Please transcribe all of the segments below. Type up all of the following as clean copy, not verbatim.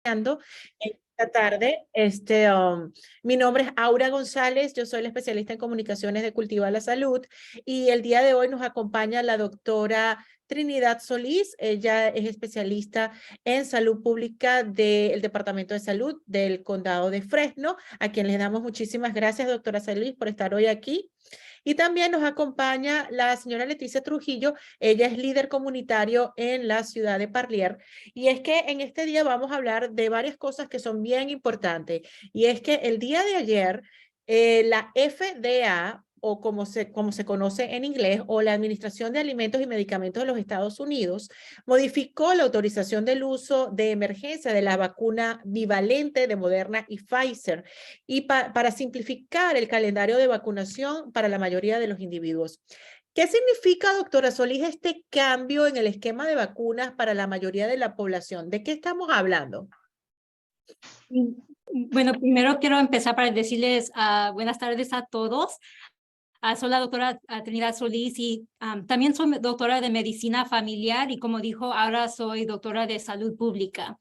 esta tarde. Mi nombre es Aura González, yo soy la especialista en comunicaciones de Cultiva la Salud y el día de hoy nos acompaña la doctora Trinidad Solís. Ella es especialista en salud pública del Departamento de Salud del Condado de Fresno, a quien le damos muchísimas gracias, doctora Solís, por estar hoy aquí. Y también nos acompaña la señora Leticia Trujillo. Ella es líder comunitario en la ciudad de Parlier. Y es que en este día vamos a hablar de varias cosas que son bien importantes. Y es que el día de ayer, la FDA, o como se conoce en inglés, o la Administración de Alimentos y Medicamentos de los Estados Unidos, modificó la autorización del uso de emergencia de la vacuna bivalente de Moderna y Pfizer y para simplificar el calendario de vacunación para la mayoría de los individuos. ¿Qué significa, doctora Solís, este cambio en el esquema de vacunas para la mayoría de la población? ¿De qué estamos hablando? Bueno, primero quiero empezar para decirles buenas tardes a todos. Soy la doctora Trinidad Solís y también soy doctora de medicina familiar y como dijo, ahora soy doctora de salud pública.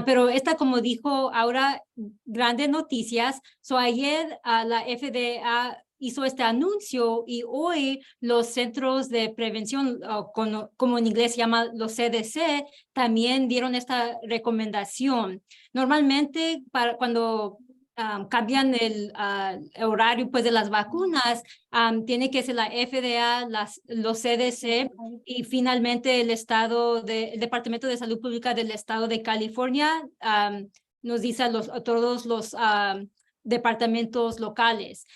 Pero como dijo ahora, grandes noticias. Ayer la FDA hizo este anuncio y hoy los centros de prevención, como en inglés se llama los CDC, también dieron esta recomendación. Normalmente cuando cambian el horario pues de las vacunas, tiene que ser la FDA, los CDC y finalmente el Departamento de Salud Pública del Estado de California nos dice a todos los departamentos locales.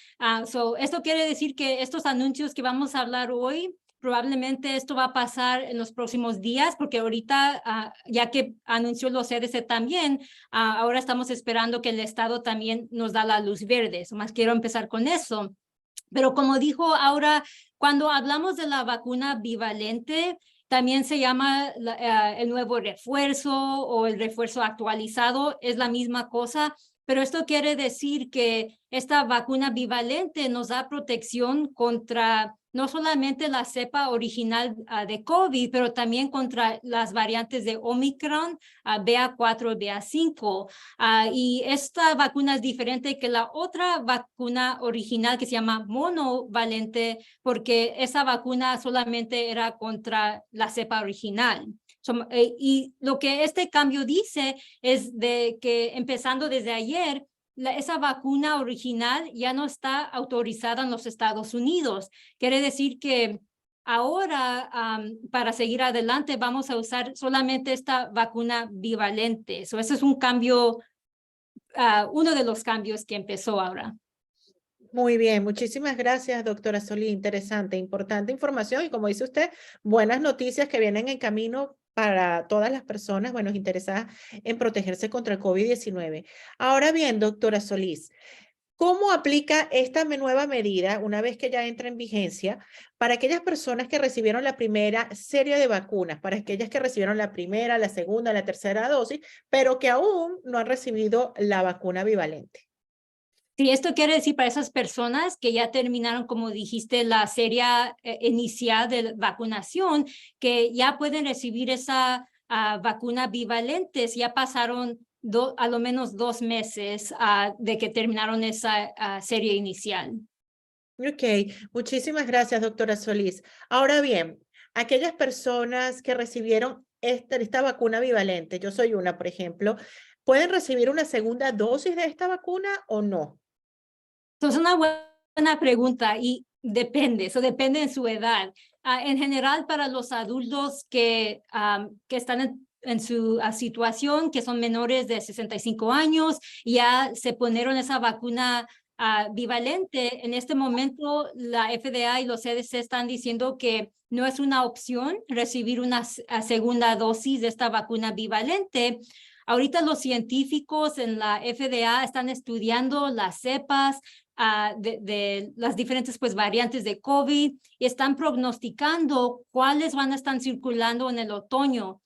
Esto quiere decir que estos anuncios que vamos a hablar hoy, probablemente esto va a pasar en los próximos días, porque ahorita, ya que anunció los CDC también, ahora estamos esperando que el Estado también nos da la luz verde. Más quiero empezar con eso. Pero como dijo ahora, cuando hablamos de la vacuna bivalente, también se llama el nuevo refuerzo o el refuerzo actualizado, es la misma cosa. Pero esto quiere decir que esta vacuna bivalente nos da protección contra no solamente la cepa original de COVID, pero también contra las variantes de Omicron, BA4 y BA5. Y esta vacuna es diferente que la otra vacuna original que se llama monovalente, porque esa vacuna solamente era contra la cepa original. Y lo que este cambio dice es de que empezando desde ayer, esa vacuna original ya no está autorizada en los Estados Unidos. Quiere decir que ahora, para seguir adelante, vamos a usar solamente esta vacuna bivalente. Ese es un cambio, uno de los cambios que empezó ahora. Muy bien, muchísimas gracias, doctora Solís. Interesante, importante información y como dice usted, buenas noticias que vienen en camino para todas las personas, bueno, interesadas en protegerse contra el COVID-19. Ahora bien, doctora Solís, ¿cómo aplica esta nueva medida una vez que ya entra en vigencia para aquellas personas que recibieron la primera serie de vacunas, para aquellas que recibieron la primera, la segunda, la tercera dosis, pero que aún no han recibido la vacuna bivalente? Sí, esto quiere decir para esas personas que ya terminaron, como dijiste, la serie inicial de vacunación, que ya pueden recibir esa vacuna bivalente, ya pasaron a lo menos 2 meses de que terminaron esa serie inicial. Ok, muchísimas gracias, doctora Solís. Ahora bien, aquellas personas que recibieron esta vacuna bivalente, yo soy una, por ejemplo, ¿pueden recibir una segunda dosis de esta vacuna o no? Entonces, una buena pregunta y depende, eso depende de su edad. En general, para los adultos que están en su situación, que son menores de 65 años, ya se ponieron esa vacuna bivalente. En este momento, la FDA y los CDC están diciendo que no es una opción recibir una segunda dosis de esta vacuna bivalente. Ahorita los científicos en la FDA están estudiando las cepas de las diferentes pues, variantes de COVID y están prognosticando cuáles van a estar circulando en el otoño.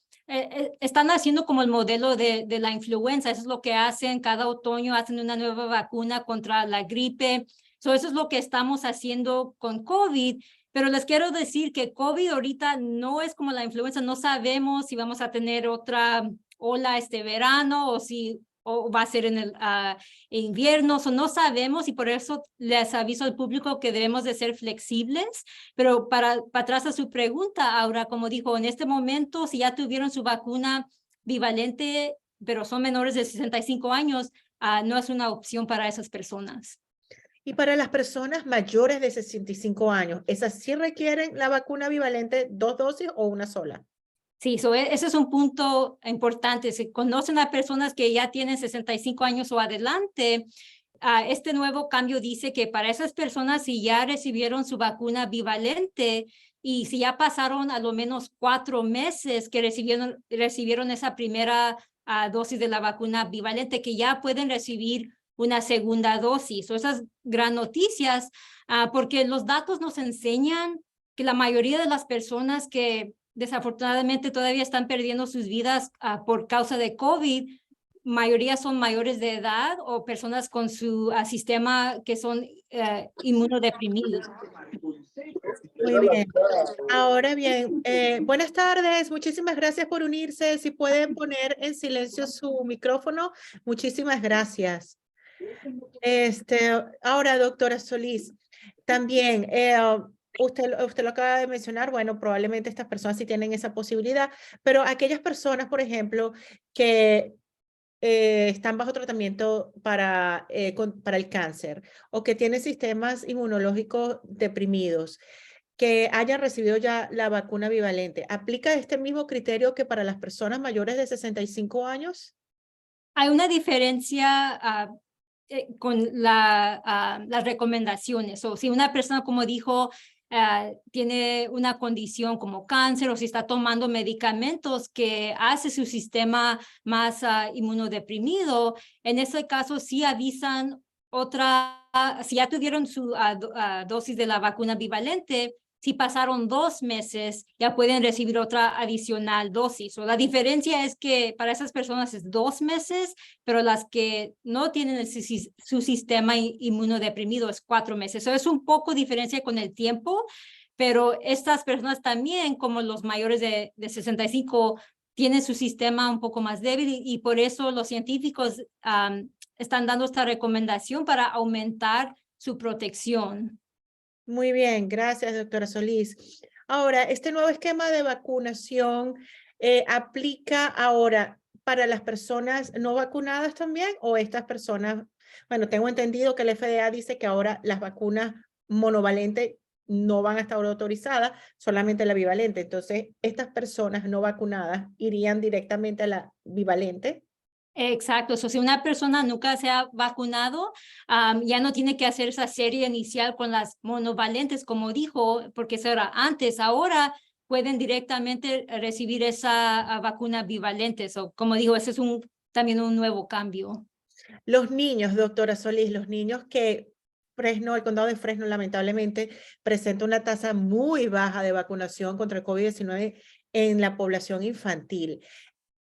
Están haciendo como el modelo de la influenza, eso es lo que hacen, cada otoño hacen una nueva vacuna contra la gripe. Eso es lo que estamos haciendo con COVID, pero les quiero decir que COVID ahorita no es como la influenza, no sabemos si vamos a tener otra ola este verano o va a ser en el invierno, no sabemos y por eso les aviso al público que debemos de ser flexibles, pero para atrás a su pregunta, ahora como dijo, en este momento, si ya tuvieron su vacuna bivalente, pero son menores de 65 años, no es una opción para esas personas. Y para las personas mayores de 65 años, ¿esas sí requieren la vacuna bivalente, 2 dosis o una sola? Sí, ese es un punto importante. Si conocen a personas que ya tienen 65 años o adelante, este nuevo cambio dice que para esas personas, si ya recibieron su vacuna bivalente y si ya pasaron a lo menos 4 meses que recibieron esa primera dosis de la vacuna bivalente, que ya pueden recibir una segunda dosis. Esas gran noticias, porque los datos nos enseñan que la mayoría de las personas que desafortunadamente todavía están perdiendo sus vidas por causa de COVID, mayoría son mayores de edad o personas con su sistema que son inmunodeprimidos. Muy bien. Ahora bien, buenas tardes. Muchísimas gracias por unirse. Si pueden poner en silencio su micrófono, muchísimas gracias. Ahora, doctora Solís, también usted lo acaba de mencionar, bueno, probablemente estas personas sí tienen esa posibilidad, pero aquellas personas, por ejemplo, que están bajo tratamiento para el cáncer o que tienen sistemas inmunológicos deprimidos, que hayan recibido ya la vacuna bivalente, ¿aplica este mismo criterio que para las personas mayores de 65 años? Hay una diferencia con las recomendaciones. O si una persona, como dijo, tiene una condición como cáncer o si está tomando medicamentos que hace su sistema más inmunodeprimido, en ese caso sí avisan si ya tuvieron su dosis de la vacuna bivalente, si pasaron 2 meses, ya pueden recibir otra adicional dosis. La diferencia es que para esas personas es 2 meses, pero las que no tienen su sistema inmunodeprimido es 4 meses. Es un poco diferencia con el tiempo, pero estas personas también, como los mayores de 65, tienen su sistema un poco más débil y por eso los científicos están dando esta recomendación para aumentar su protección. Muy bien, gracias, doctora Solís. Ahora, este nuevo esquema de vacunación aplica ahora para las personas no vacunadas también o estas personas, bueno, tengo entendido que el FDA dice que ahora las vacunas monovalentes no van a estar autorizadas, solamente la bivalente. Entonces, estas personas no vacunadas irían directamente a la bivalente. Exacto, si una persona nunca se ha vacunado, ya no tiene que hacer esa serie inicial con las monovalentes, como dijo, porque eso era antes. Ahora pueden directamente recibir esa vacuna bivalente. Como digo, ese es también un nuevo cambio. Los niños, doctora Solís, los niños que el condado de Fresno, lamentablemente, presenta una tasa muy baja de vacunación contra el COVID-19 en la población infantil.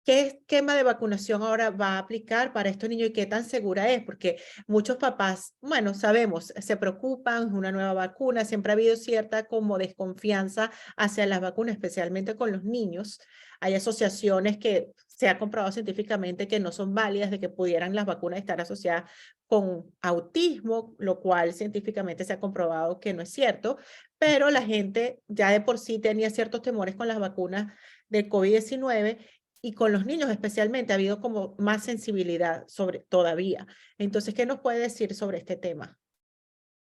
¿Qué esquema de vacunación ahora va a aplicar para estos niños y qué tan segura es? Porque muchos papás, bueno, sabemos, se preocupan, es una nueva vacuna, siempre ha habido cierta como desconfianza hacia las vacunas, especialmente con los niños. Hay asociaciones que se ha comprobado científicamente que no son válidas de que pudieran las vacunas estar asociadas con autismo, lo cual científicamente se ha comprobado que no es cierto, pero la gente ya de por sí tenía ciertos temores con las vacunas del COVID-19 y con los niños especialmente ha habido como más sensibilidad sobre todavía. Entonces, ¿qué nos puede decir sobre este tema?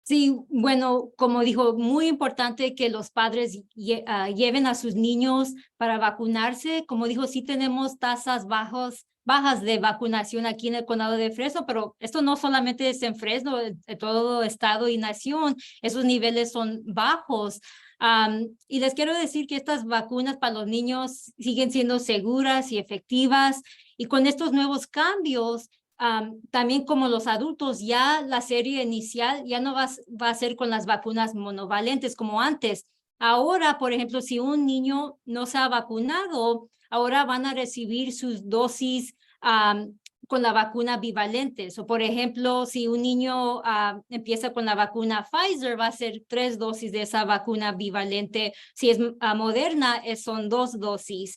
Sí, bueno, como dijo, muy importante que los padres lleven a sus niños para vacunarse. Como dijo, sí tenemos tasas bajas de vacunación aquí en el condado de Fresno, pero esto no solamente es en Fresno, en todo estado y nación, esos niveles son bajos. Y les quiero decir que estas vacunas para los niños siguen siendo seguras y efectivas. Y con estos nuevos cambios, también como los adultos, ya la serie inicial ya no va a ser con las vacunas monovalentes como antes. Ahora, por ejemplo, si un niño no se ha vacunado, ahora van a recibir sus dosis con la vacuna bivalente. O por ejemplo, si un niño empieza con la vacuna Pfizer, va a ser 3 dosis de esa vacuna bivalente. Si es Moderna, son 2 dosis.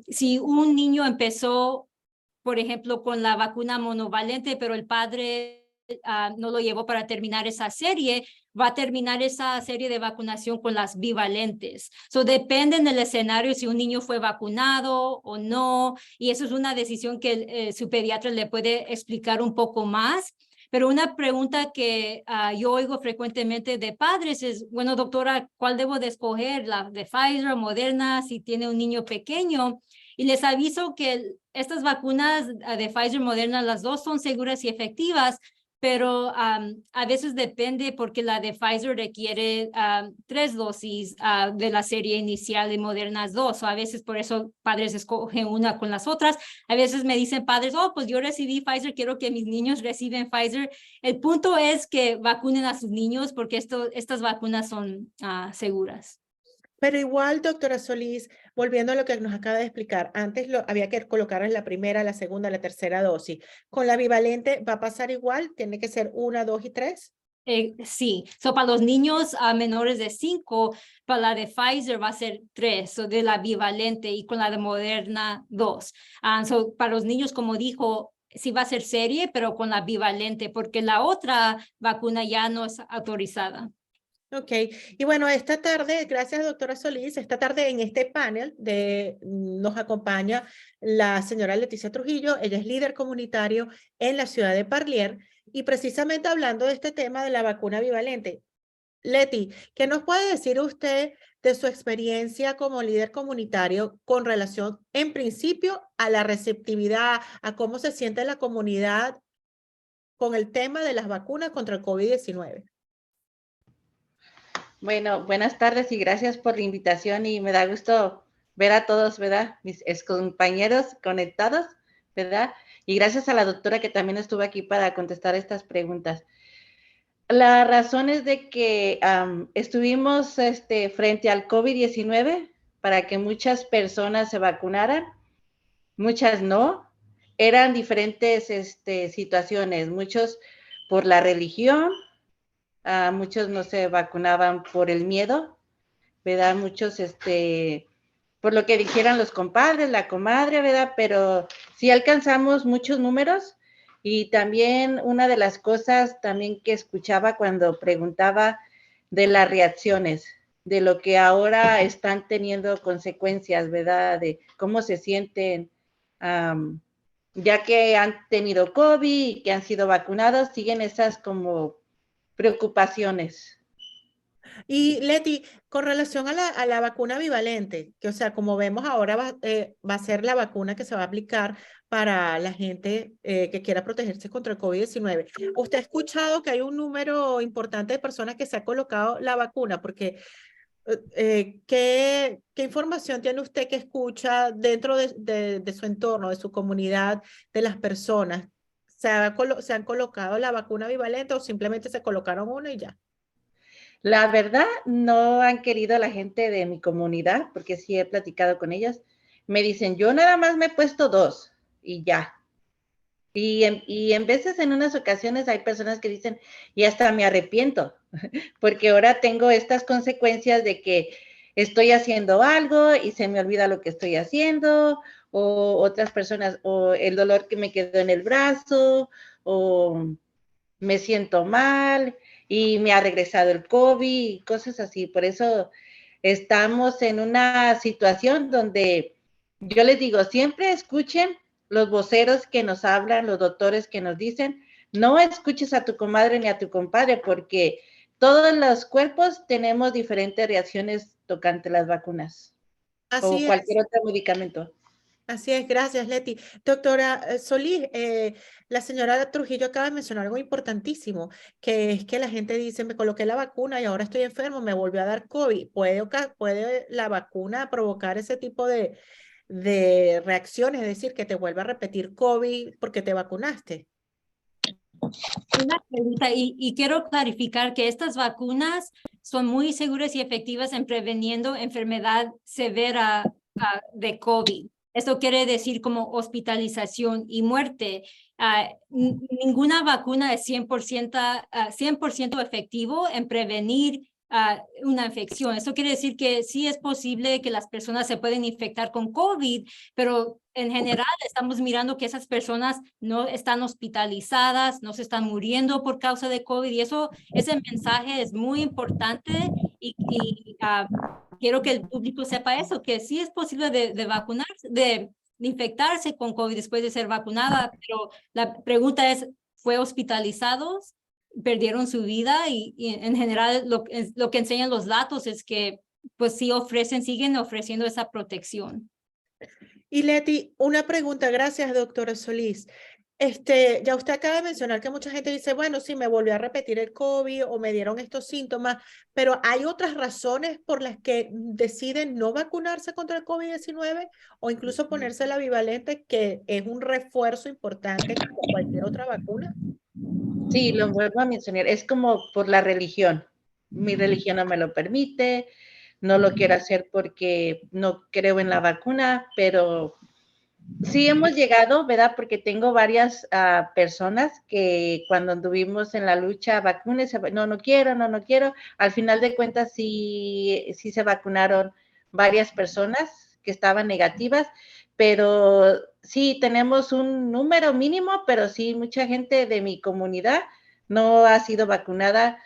Si un niño empezó, por ejemplo, con la vacuna monovalente, pero el padre no lo llevó para terminar esa serie, va a terminar esa serie de vacunación con las bivalentes. Depende del escenario si un niño fue vacunado o no, y eso es una decisión que su pediatra le puede explicar un poco más. Pero una pregunta que yo oigo frecuentemente de padres es, bueno, doctora, ¿cuál debo de escoger? ¿La de Pfizer o Moderna si tiene un niño pequeño? Y les aviso que estas vacunas de Pfizer y Moderna, las dos son seguras y efectivas, pero a veces depende porque la de Pfizer requiere 3 dosis de la serie inicial y Modernas 2. O a veces por eso padres escogen una con las otras. A veces me dicen padres, oh, pues yo recibí Pfizer, quiero que mis niños reciben Pfizer. El punto es que vacunen a sus niños porque estas vacunas son seguras. Pero igual, doctora Solís, volviendo a lo que nos acaba de explicar, antes había que colocar la primera, la segunda, la tercera dosis. ¿Con la bivalente va a pasar igual? ¿Tiene que ser 1, 2 y 3? Sí, para los niños menores de 5, para la de Pfizer va a ser 3, de la bivalente, y con la de Moderna 2. Para los niños, como dijo, sí va a ser serie, pero con la bivalente, porque la otra vacuna ya no es autorizada. Ok, y bueno, esta tarde, gracias doctora Solís, esta tarde en este panel nos acompaña la señora Leticia Trujillo, ella es líder comunitario en la ciudad de Parlier y precisamente hablando de este tema de la vacuna bivalente. Leti, ¿qué nos puede decir usted de su experiencia como líder comunitario con relación, en principio, a la receptividad, a cómo se siente la comunidad con el tema de las vacunas contra el COVID-19? Bueno, buenas tardes y gracias por la invitación y me da gusto ver a todos, ¿verdad? Mis compañeros conectados, ¿verdad? Y gracias a la doctora que también estuvo aquí para contestar estas preguntas. La razón es de que estuvimos frente al COVID-19 para que muchas personas se vacunaran, muchas no. Eran diferentes situaciones, muchos por la religión, muchos no se vacunaban por el miedo, ¿verdad? Muchos, por lo que dijeran los compadres, la comadre, ¿verdad? Pero sí alcanzamos muchos números y también una de las cosas también que escuchaba cuando preguntaba de las reacciones, de lo que ahora están teniendo consecuencias, ¿verdad? De cómo se sienten, ya que han tenido COVID y que han sido vacunados, siguen esas como preocupaciones. Y Leti, con relación a la vacuna bivalente, que o sea, como vemos ahora va a ser la vacuna que se va a aplicar para la gente que quiera protegerse contra el COVID-19. ¿Usted ha escuchado que hay un número importante de personas que se ha colocado la vacuna? Porque, ¿qué información tiene usted que escucha dentro de su entorno, de su comunidad, de las personas? ¿Se han colocado la vacuna bivalente o simplemente se colocaron una y ya? La verdad, no han querido la gente de mi comunidad, porque sí he platicado con ellas. Me dicen, yo nada más me he puesto 2 y ya. Y en veces, en unas ocasiones, hay personas que dicen, y hasta me arrepiento, porque ahora tengo estas consecuencias de que estoy haciendo algo y se me olvida lo que estoy haciendo, o otras personas, o el dolor que me quedó en el brazo, o me siento mal y me ha regresado el COVID y cosas así. Por eso estamos en una situación donde yo les digo, siempre escuchen los voceros que nos hablan, los doctores que nos dicen, no escuches a tu comadre ni a tu compadre, porque todos los cuerpos tenemos diferentes reacciones tocante las vacunas o Así es. cualquier otro medicamento. Así es, gracias, Leti. Doctora Solís, la señora Trujillo acaba de mencionar algo importantísimo, que es que la gente dice, me coloqué la vacuna y ahora estoy enfermo, me volvió a dar COVID. ¿Puede la vacuna provocar ese tipo de reacciones? Es decir, que te vuelva a repetir COVID porque te vacunaste. Una pregunta, y quiero clarificar que estas vacunas son muy seguras y efectivas en preveniendo enfermedad severa de COVID. Esto quiere decir como hospitalización y muerte. Ninguna vacuna es 100% efectivo en prevenir una infección. Esto quiere decir que sí es posible que las personas se pueden infectar con COVID, pero en general estamos mirando que esas personas no están hospitalizadas, no se están muriendo por causa de COVID, y ese mensaje es muy importante y quiero que el público sepa eso, que sí es posible de vacunarse, de infectarse con COVID después de ser vacunada, pero la pregunta es, ¿fue hospitalizados? ¿Perdieron su vida? Y en general lo que enseñan los datos es que pues sí siguen ofreciendo esa protección. Y Leti, una pregunta, gracias, doctora Solís. Ya usted acaba de mencionar que mucha gente dice, bueno, sí, me volvió a repetir el COVID o me dieron estos síntomas, pero ¿hay otras razones por las que deciden no vacunarse contra el COVID-19 o incluso ponerse la bivalente, que es un refuerzo importante como cualquier otra vacuna? Sí, lo vuelvo a mencionar, es como por la religión. Mi religión no me lo permite, no lo quiero hacer porque no creo en la vacuna, pero sí hemos llegado, ¿verdad? Porque tengo varias personas que cuando anduvimos en la lucha, vacúnese, no quiero, no quiero. Al final de cuentas, sí se vacunaron varias personas que estaban negativas, pero sí tenemos un número mínimo, pero sí mucha gente de mi comunidad no ha sido vacunada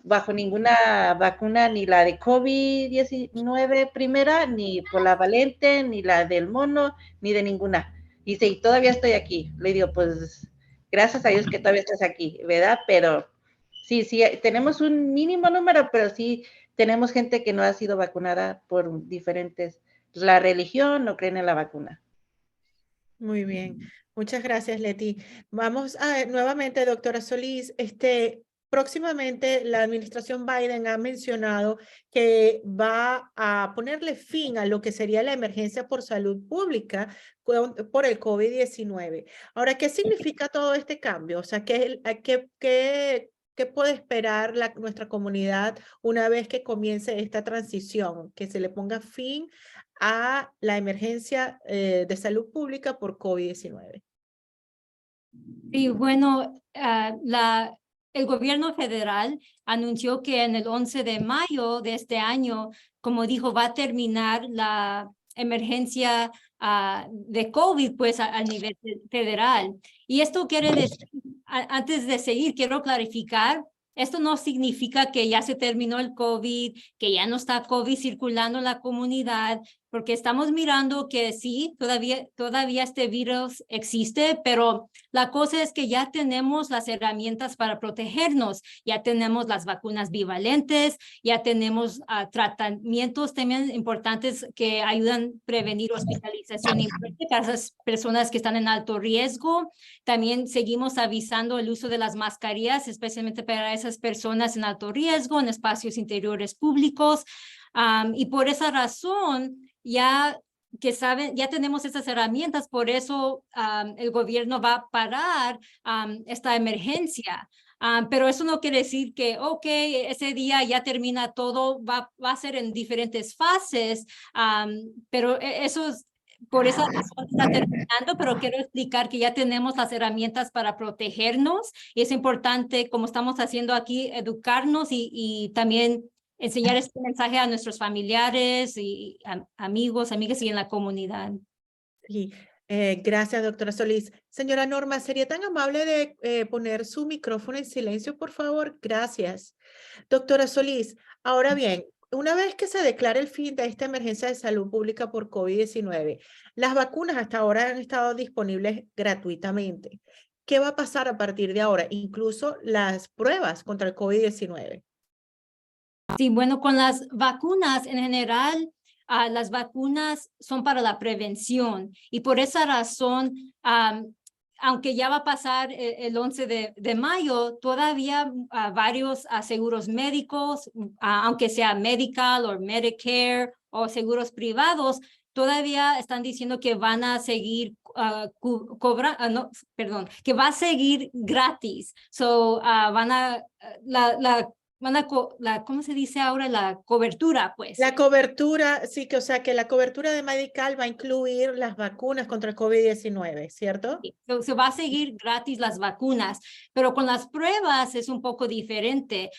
bajo ninguna vacuna, ni la de COVID-19 primera, ni por la valente, ni la del mono, ni de ninguna. Dice, y todavía estoy aquí. Le digo, pues, gracias a Dios que todavía estás aquí, ¿verdad? Pero sí, tenemos un mínimo número, pero sí tenemos gente que no ha sido vacunada por diferentes, la religión, no creen en la vacuna. Muy bien, muchas gracias, Leti. Vamos nuevamente, doctora Solís. Próximamente la administración Biden ha mencionado que va a ponerle fin a lo que sería la emergencia por salud pública por el COVID-19. Ahora, ¿qué significa todo este cambio? O sea, ¿qué puede esperar nuestra comunidad una vez que comience esta transición? Que se le ponga fin a la emergencia de salud pública por COVID-19. Sí, bueno, el gobierno federal anunció que en el 11 de mayo de este año, como dijo, va a terminar la emergencia de COVID pues a nivel federal. Y esto quiere decir, antes de seguir, quiero clarificar, esto no significa que ya se terminó el COVID, que ya no está COVID circulando en la comunidad, porque estamos mirando que sí, todavía este virus existe, pero la cosa es que ya tenemos las herramientas para protegernos, ya tenemos las vacunas bivalentes, ya tenemos tratamientos también importantes que ayudan a prevenir hospitalización y muerte para esas personas que están en alto riesgo. También seguimos avisando el uso de las mascarillas, especialmente para esas personas en alto riesgo, en espacios interiores públicos. Y por esa razón, ya tenemos esas herramientas, por eso el gobierno va a parar esta emergencia. Pero eso no quiere decir que, ok, ese día ya termina todo, va a ser en diferentes fases, pero por esa razón está terminando, pero quiero explicar que ya tenemos las herramientas para protegernos y es importante, como estamos haciendo aquí, educarnos y también enseñar este mensaje a nuestros familiares y amigos, amigas y en la comunidad. Sí, gracias, doctora Solís. Señora Norma, ¿sería tan amable de poner su micrófono en silencio, por favor? Gracias. Doctora Solís, ahora bien, una vez que se declare el fin de esta emergencia de salud pública por COVID-19, las vacunas hasta ahora han estado disponibles gratuitamente. ¿Qué va a pasar a partir de ahora? Incluso las pruebas contra el COVID-19. Sí, bueno, con las vacunas en general, las vacunas son para la prevención y por esa razón, aunque ya va a pasar el 11 de mayo, todavía varios seguros médicos, aunque sea Medical o Medicare o seguros privados, todavía están diciendo que van a seguir que va a seguir gratis. So, ¿cómo se dice ahora? La cobertura, pues. La cobertura, sí, que o sea que la cobertura de Medical va a incluir las vacunas contra el COVID-19, ¿cierto? Se va a seguir gratis las vacunas, pero con las pruebas es un poco diferente.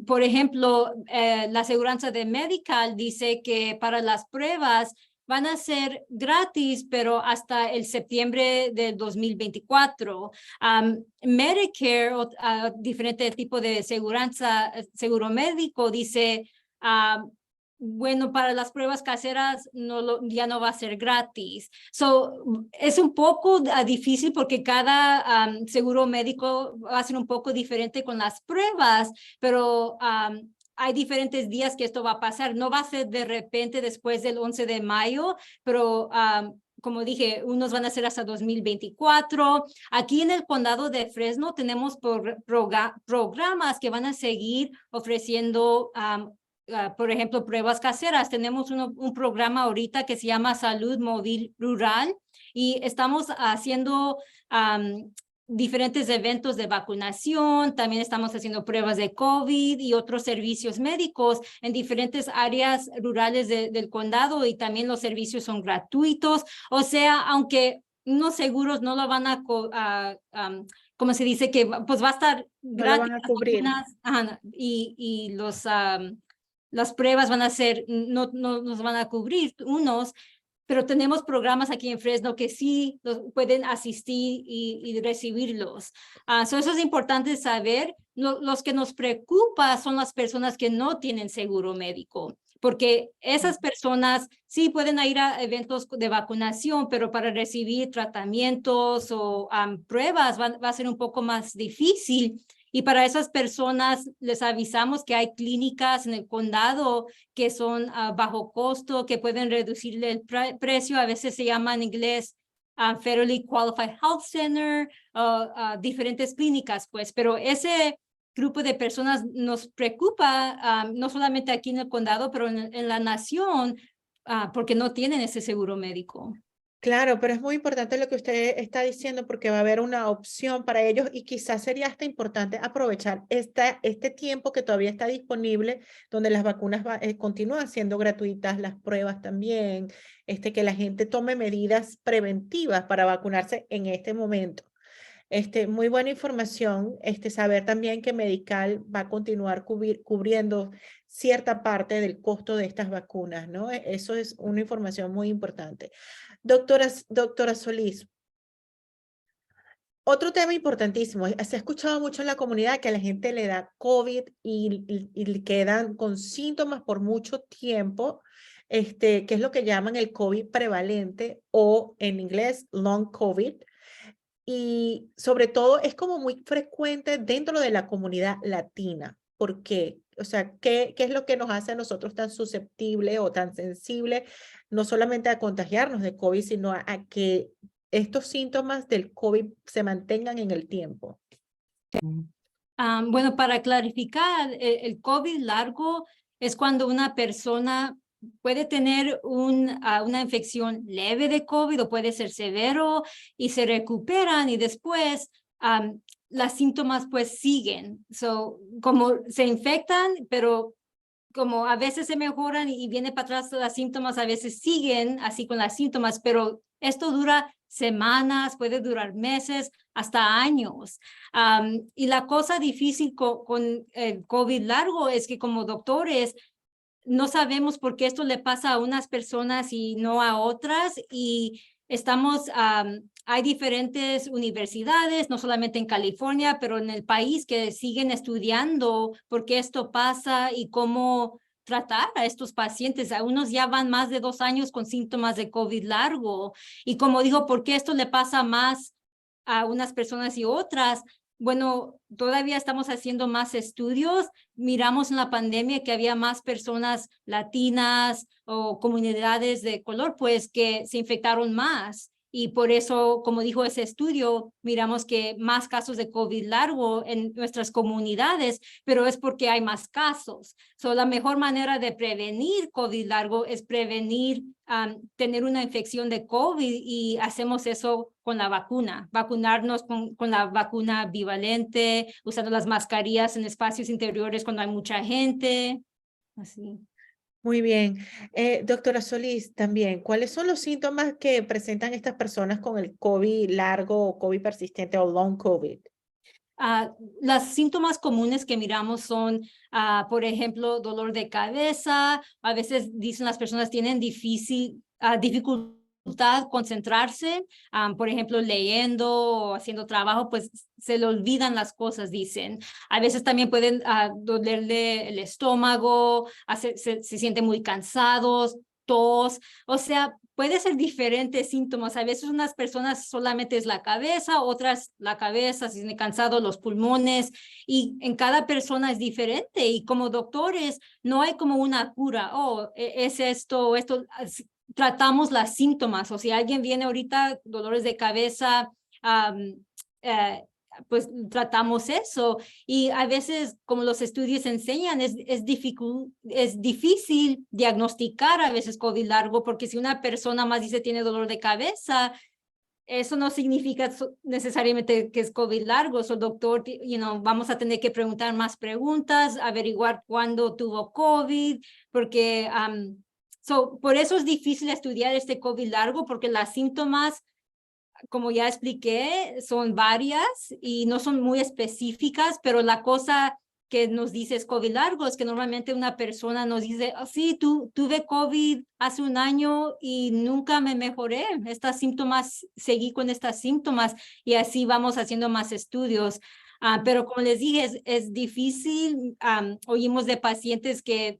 Por ejemplo, la aseguranza de Medical dice que para las pruebas van a ser gratis, pero hasta el septiembre del 2024. Medicare, diferente tipo de aseguranza, seguro médico, dice, bueno, para las pruebas caseras ya no va a ser gratis. Es un poco difícil porque cada seguro médico va a ser un poco diferente con las pruebas, pero hay diferentes días que esto va a pasar. No va a ser de repente después del 11 de mayo, pero como dije, unos van a ser hasta 2024. Aquí en el condado de Fresno tenemos programas que van a seguir ofreciendo por ejemplo, pruebas caseras. Tenemos un programa ahorita que se llama Salud Móvil Rural y estamos haciendo diferentes eventos de vacunación. También estamos haciendo pruebas de COVID y otros servicios médicos en diferentes áreas rurales del condado, y también los servicios son gratuitos. O sea, aunque unos seguros no lo van como se dice, que pues va a estar No gratis. lo van a cubrir. Y las pruebas van a ser, no nos van a cubrir unos, pero tenemos programas aquí en Fresno que sí pueden asistir y recibirlos. Eso es importante saber. Los que nos preocupa son las personas que no tienen seguro médico, porque esas personas sí pueden ir a eventos de vacunación, pero para recibir tratamientos o pruebas va a ser un poco más difícil. Y para esas personas les avisamos que hay clínicas en el condado que son bajo costo, que pueden reducirle el precio. A veces se llama en inglés Federally Qualified Health Center, diferentes clínicas, pues. Pero ese grupo de personas nos preocupa, no solamente aquí en el condado, pero en la nación, porque no tienen ese seguro médico. Claro, pero es muy importante lo que usted está diciendo porque va a haber una opción para ellos y quizás sería hasta importante aprovechar este tiempo que todavía está disponible, donde las vacunas continúan siendo gratuitas, las pruebas también, que la gente tome medidas preventivas para vacunarse en este momento. Muy buena información, saber también que Medical va a continuar cubriendo cierta parte del costo de estas vacunas, ¿no? Eso es una información muy importante. Doctora Solís, otro tema importantísimo, se ha escuchado mucho en la comunidad que a la gente le da COVID y quedan con síntomas por mucho tiempo, que es lo que llaman el COVID prevalente o en inglés long COVID. Y sobre todo es como muy frecuente dentro de la comunidad latina. ¿Por qué? O sea, ¿qué es lo que nos hace a nosotros tan susceptibles o tan sensibles, no solamente a contagiarnos de COVID, sino a que estos síntomas del COVID se mantengan en el tiempo? Bueno, para clarificar, el COVID largo es cuando una persona puede tener una infección leve de COVID o puede ser severo y se recuperan y después los síntomas pues siguen. Como se infectan, pero como a veces se mejoran y viene para atrás los síntomas, a veces siguen así con los síntomas, pero esto dura semanas, puede durar meses, hasta años. Y la cosa difícil con el COVID largo es que como doctores no sabemos por qué esto le pasa a unas personas y no a otras, y hay diferentes universidades, no solamente en California, pero en el país, que siguen estudiando por qué esto pasa y cómo tratar a estos pacientes. A unos ya van más de 2 años con síntomas de COVID largo. Y como digo, ¿por qué esto le pasa más a unas personas y otras? Bueno, todavía estamos haciendo más estudios. Miramos en la pandemia que había más personas latinas o comunidades de color, pues, que se infectaron más. Y por eso, como dijo ese estudio, miramos que más casos de COVID largo en nuestras comunidades, pero es porque hay más casos. So, la mejor manera de prevenir COVID largo es prevenir tener una infección de COVID, y hacemos eso con la vacuna, vacunarnos con la vacuna bivalente, usando las mascarillas en espacios interiores cuando hay mucha gente, así. Muy bien. Doctora Solís, también, ¿cuáles son los síntomas que presentan estas personas con el COVID largo o COVID persistente o long COVID? Los síntomas comunes que miramos son, por ejemplo, dolor de cabeza. A veces dicen las personas tienen dificultad concentrarse, por ejemplo, leyendo o haciendo trabajo, pues se le olvidan las cosas, dicen. A veces también pueden dolerle el estómago, se sienten muy cansados, tos, o sea, puede ser diferentes síntomas. A veces unas personas solamente es la cabeza, otras la cabeza, se sienten cansados, los pulmones, y en cada persona es diferente. Y como doctores, no hay como una cura, es esto, esto. Tratamos las síntomas, o si alguien viene ahorita, dolores de cabeza, eh, pues tratamos eso. Y a veces, como los estudios enseñan, es difícil diagnosticar a veces COVID largo, porque si una persona más dice tiene dolor de cabeza, eso no significa necesariamente que es COVID largo. So, doctor, vamos a tener que preguntar más preguntas, averiguar cuándo tuvo COVID, porque por eso es difícil estudiar este COVID largo, porque las síntomas, como ya expliqué, son varias y no son muy específicas, pero la cosa que nos dice es COVID largo es que normalmente una persona nos dice, sí, tuve COVID hace un año y nunca me mejoré. Estos síntomas, seguí con estos síntomas, y así vamos haciendo más estudios. Pero como les dije, es difícil. Oímos de pacientes que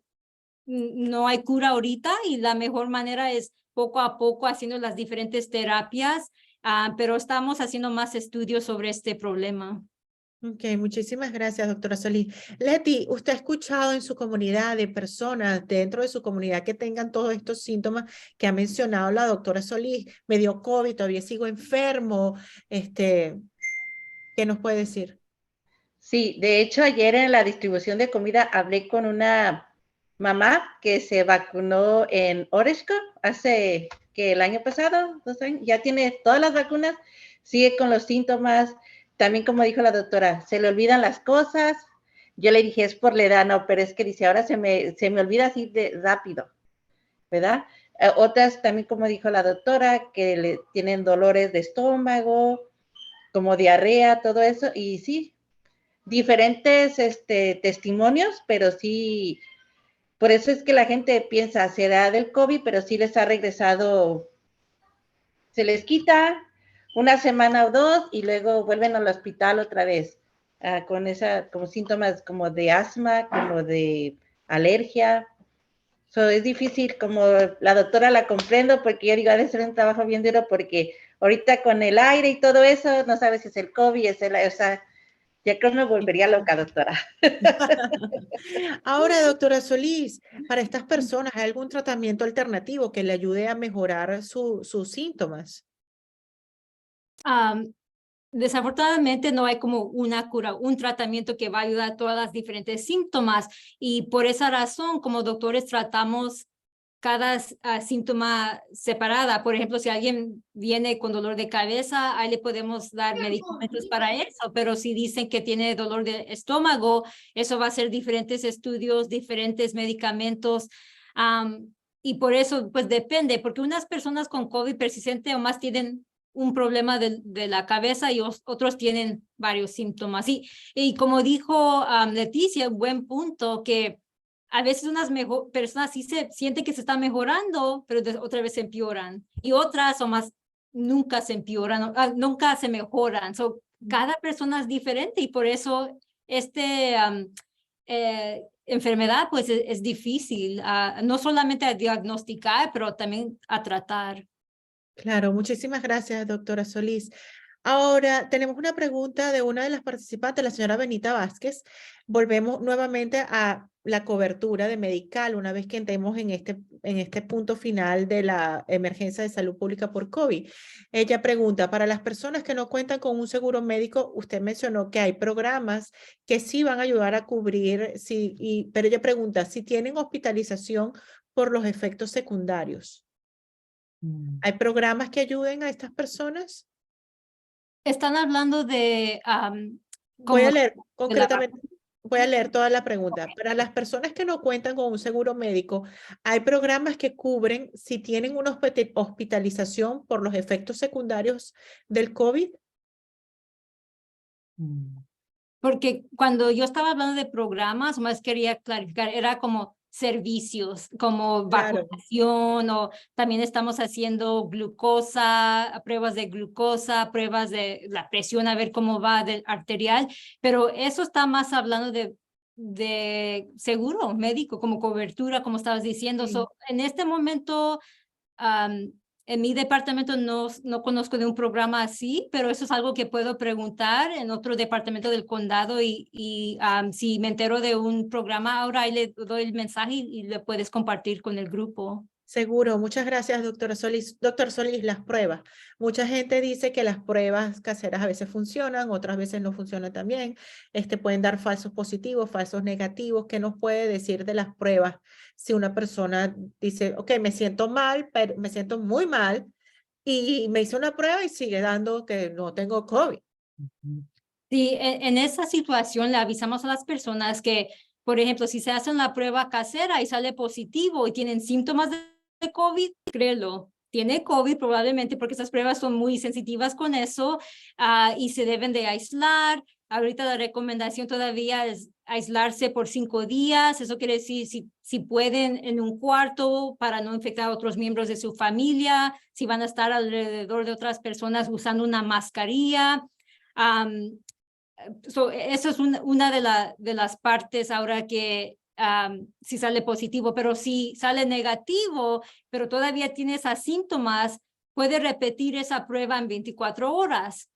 no hay cura ahorita, y la mejor manera es poco a poco haciendo las diferentes terapias, pero estamos haciendo más estudios sobre este problema. Ok, muchísimas gracias, doctora Solís. Leti, ¿usted ha escuchado en su comunidad de personas dentro de su comunidad que tengan todos estos síntomas que ha mencionado la doctora Solís? Me dio COVID, todavía sigo enfermo. ¿Qué nos puede decir? Sí, de hecho ayer en la distribución de comida hablé con una mamá que se vacunó en Oregon hace que el año pasado, 2 años, ya tiene todas las vacunas, sigue con los síntomas. También, como dijo la doctora, se le olvidan las cosas. Yo le dije, es por la edad, no, pero es que dice, ahora se me olvida así de rápido, ¿verdad? Otras también, como dijo la doctora, que le tienen dolores de estómago, como diarrea, todo eso, y sí, diferentes testimonios, pero sí, por eso es que la gente piensa, será del COVID, pero sí les ha regresado, se les quita una semana o dos y luego vuelven al hospital otra vez, con como síntomas como de asma, como de alergia. Es difícil, como la doctora la comprendo, porque yo digo, ha de ser un trabajo bien duro, porque ahorita con el aire y todo eso, no sabes si es el COVID, o sea, ya creo que me volvería loca, doctora. Ahora, doctora Solís, para estas personas, ¿hay algún tratamiento alternativo que le ayude a mejorar sus síntomas? Desafortunadamente no hay como una cura, un tratamiento que va a ayudar a todas las diferentes síntomas, y por esa razón, como doctores, tratamos cada síntoma separada. Por ejemplo, si alguien viene con dolor de cabeza, ahí le podemos dar medicamentos para eso, pero si dicen que tiene dolor de estómago, eso va a ser diferentes estudios, diferentes medicamentos. Y por eso, pues depende, porque unas personas con COVID persistente o más tienen un problema de la cabeza, y otros tienen varios síntomas. Y como dijo Leticia, buen punto, que a veces unas personas sí se sienten que se están mejorando, pero otra vez se empeoran. Y otras o más nunca se empeoran, nunca se mejoran. Cada persona es diferente, y por eso enfermedad pues es difícil, no solamente a diagnosticar, pero también a tratar. Claro, muchísimas gracias, doctora Solís. Ahora, tenemos una pregunta de una de las participantes, la señora Benita Vázquez. Volvemos nuevamente a la cobertura de Medical una vez que entremos en este punto final de la emergencia de salud pública por COVID. Ella pregunta, para las personas que no cuentan con un seguro médico, usted mencionó que hay programas que sí van a ayudar a cubrir, pero ella pregunta, si tienen hospitalización por los efectos secundarios. ¿Hay programas que ayuden a estas personas? Están hablando de Voy como a leer de la concretamente, voy a leer toda la pregunta. Para las personas que no cuentan con un seguro médico, hay programas que cubren si tienen una hospitalización por los efectos secundarios del COVID. Porque cuando yo estaba hablando de programas, más quería clarificar, era como servicios, como Claro. vacunación, o también estamos haciendo glucosa, pruebas de glucosa, pruebas de la presión, a ver cómo va del arterial, pero eso está más hablando de seguro médico, como cobertura, como estabas diciendo. Sí. So, en este momento, en mi departamento no conozco de un programa así, pero eso es algo que puedo preguntar en otro departamento del condado y si me entero de un programa ahora, ahí le doy el mensaje y le puedes compartir con el grupo. Seguro, muchas gracias, doctora Solís. Doctor Solís, las pruebas. Mucha gente dice que las pruebas caseras a veces funcionan, otras veces no funcionan también. Pueden dar falsos positivos, falsos negativos. ¿Qué nos puede decir de las pruebas? Si una persona dice, ok, me siento mal, pero me siento muy mal, y me hizo una prueba y sigue dando que no tengo COVID. Sí, en esa situación le avisamos a las personas que, por ejemplo, si se hacen la prueba casera y sale positivo y tienen síntomas de COVID, créelo, tiene COVID probablemente porque esas pruebas son muy sensitivas con eso y se deben de aislar. Ahorita la recomendación todavía es aislarse por 5 días. Eso quiere decir si pueden en un cuarto para no infectar a otros miembros de su familia, si van a estar alrededor de otras personas usando una mascarilla. Eso es una de las partes ahora que si sale positivo, pero si sale negativo, pero todavía tiene esos síntomas, puede repetir esa prueba en 24 horas.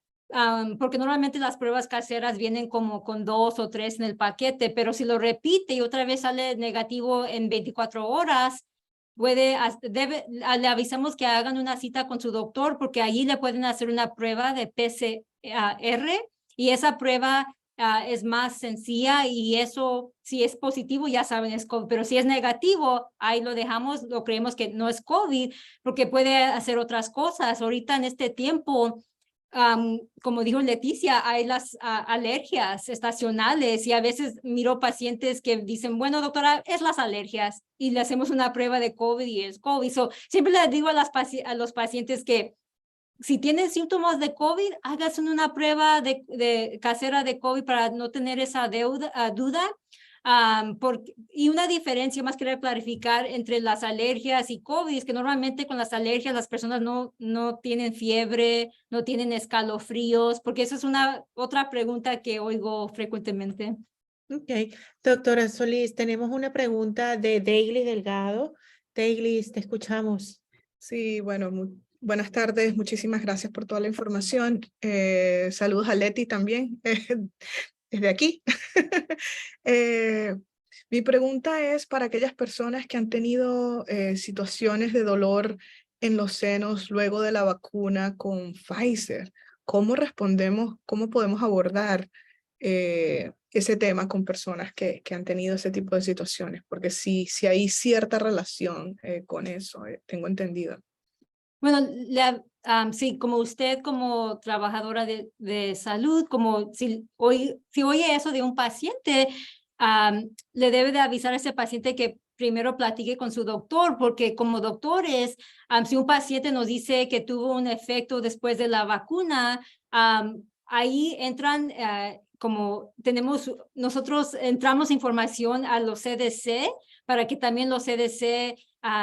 Porque normalmente las pruebas caseras vienen como con 2 o 3 en el paquete, pero si lo repite y otra vez sale negativo en 24 horas, le avisamos que hagan una cita con su doctor porque allí le pueden hacer una prueba de PCR y esa prueba es más sencilla y eso, si es positivo, ya saben, es COVID, pero si es negativo, ahí lo dejamos, lo creemos que no es COVID, porque puede hacer otras cosas. Ahorita en este tiempo, como dijo Leticia, hay las alergias estacionales y a veces miro pacientes que dicen, bueno, doctora, es las alergias y le hacemos una prueba de COVID y es COVID. Siempre les digo a los pacientes que si tienen síntomas de COVID, háganse una prueba de casera de COVID para no tener esa duda. Y una diferencia más quería clarificar entre las alergias y COVID es que normalmente con las alergias las personas no tienen fiebre, no tienen escalofríos, porque esa es otra pregunta que oigo frecuentemente. Ok, doctora Solís, tenemos una pregunta de Daily Delgado. Daily, te escuchamos. Sí, bueno, buenas tardes, muchísimas gracias por toda la información. Saludos a Leti también, desde aquí. Mi pregunta es para aquellas personas que han tenido situaciones de dolor en los senos luego de la vacuna con Pfizer. ¿Cómo respondemos, cómo podemos abordar ese tema con personas que han tenido ese tipo de situaciones? Porque sí hay cierta relación con eso, tengo entendido. Bueno, sí, como usted como trabajadora de salud, como si oye eso de un paciente, le debe de avisar a ese paciente que primero platique con su doctor, porque como doctores, si un paciente nos dice que tuvo un efecto después de la vacuna, ahí entran, como nosotros entramos información a los CDC para que también los CDC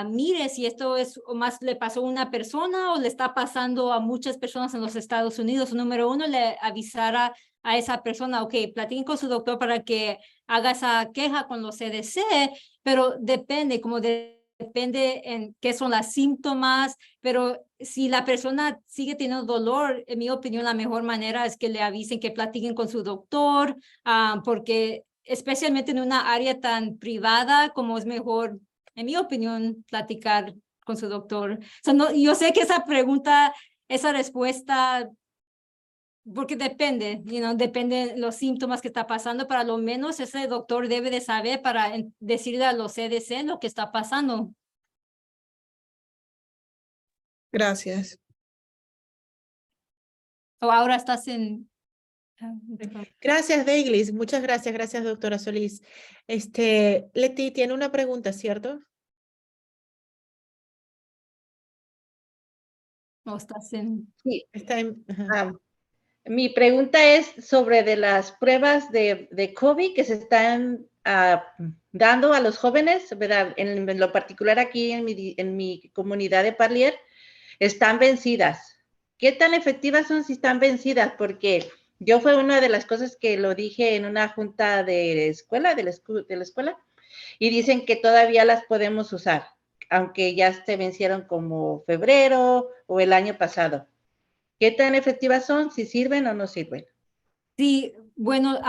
mire si esto es o más le pasó a una persona o le está pasando a muchas personas en los Estados Unidos. Número uno, le avisara a esa persona, ok, platiquen con su doctor para que haga esa queja con los CDC, pero depende, como de depende en qué son los síntomas, pero si la persona sigue teniendo dolor, en mi opinión, la mejor manera es que le avisen, que platiquen con su doctor, porque especialmente en una área tan privada como es mejor, en mi opinión, platicar con su doctor. So, no, yo sé que esa pregunta, esa respuesta, porque depende, depende los síntomas que está pasando, pero a lo menos ese doctor debe de saber para decirle a los CDC lo que está pasando. Gracias. O ahora estás en... Gracias, Daiglis. Muchas gracias. Gracias, doctora Solís. Leti tiene una pregunta, ¿cierto? O estás en... Sí. Está ajá. Mi pregunta es sobre de las pruebas de COVID que se están dando a los jóvenes, ¿verdad? En lo particular aquí en mi comunidad de Parlier, están vencidas. ¿Qué tan efectivas son si están vencidas? Porque yo fue una de las cosas que lo dije en una junta de escuela, de la escuela, y dicen que todavía las podemos usar, aunque ya se vencieron como febrero o el año pasado. ¿Qué tan efectivas son? ¿Si sirven o no sirven? Sí, bueno,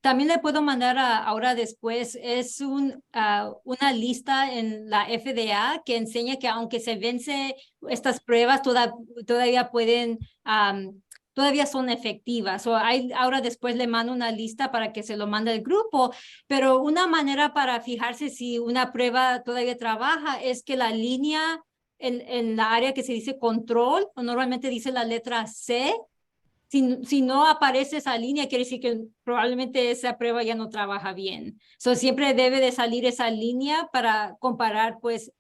también le puedo mandar ahora después, es una lista en la FDA que enseña que aunque se vence estas pruebas, todavía pueden, todavía son efectivas. Ahora después le mando una lista para que se lo mande al grupo, pero una manera para fijarse si una prueba todavía trabaja es que la línea en la área que se dice control, o normalmente dice la letra C. Si no aparece esa línea, quiere decir que probablemente esa prueba ya no trabaja bien. Siempre debe de salir esa línea para comparar, pues,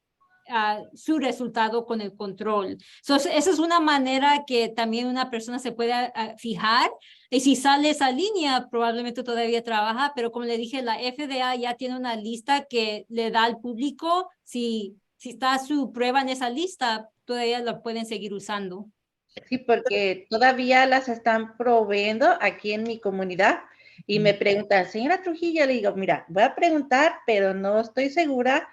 su resultado con el control. Esa es una manera que también una persona se puede fijar. Y si sale esa línea, probablemente todavía trabaja, pero como le dije, la FDA ya tiene una lista que le da al público. Si está su prueba en esa lista, todavía la pueden seguir usando. Sí, porque todavía las están proveyendo aquí en mi comunidad y me preguntan, señora Trujillo, le digo, mira, voy a preguntar, pero no estoy segura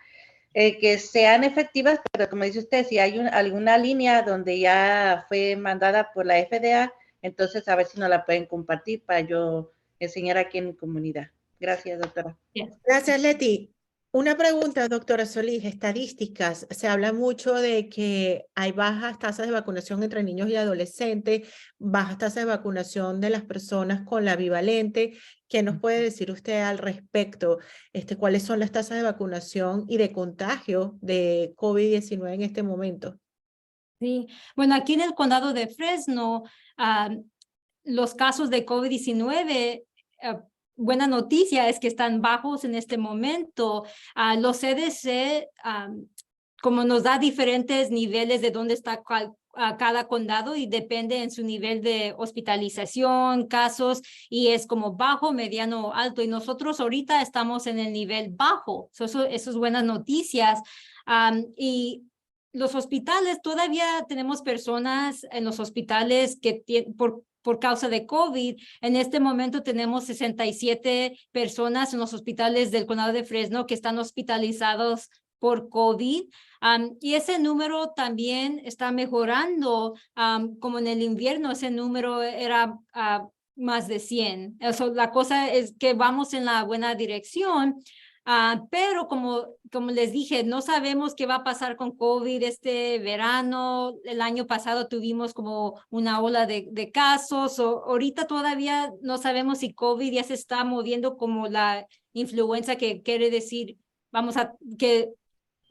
que sean efectivas, pero como dice usted, si hay alguna línea donde ya fue mandada por la FDA, entonces a ver si nos la pueden compartir para yo enseñar aquí en mi comunidad. Gracias, doctora. Gracias, Leti. Una pregunta, doctora Solís, estadísticas. Se habla mucho de que hay bajas tasas de vacunación entre niños y adolescentes, bajas tasas de vacunación de las personas con la bivalente. ¿Qué nos puede decir usted al respecto? ¿Cuáles son las tasas de vacunación y de contagio de COVID-19 en este momento? Sí, bueno, aquí en el condado de Fresno, los casos de COVID-19, buena noticia es que están bajos en este momento. Los CDC, como nos da diferentes niveles de dónde está cada condado y depende en su nivel de hospitalización, casos, y es como bajo, mediano, alto. Y nosotros ahorita estamos en el nivel bajo. Eso es buenas noticias. Y los hospitales, todavía tenemos personas en los hospitales que por causa de COVID. En este momento tenemos 67 personas en los hospitales del condado de Fresno que están hospitalizados por COVID. Y ese número también está mejorando, como en el invierno ese número era más de 100. La cosa es que vamos en la buena dirección. Pero como les dije, no sabemos qué va a pasar con COVID este verano. El año pasado tuvimos como una ola de casos. Ahorita todavía no sabemos si COVID ya se está moviendo como la influenza, que quiere decir que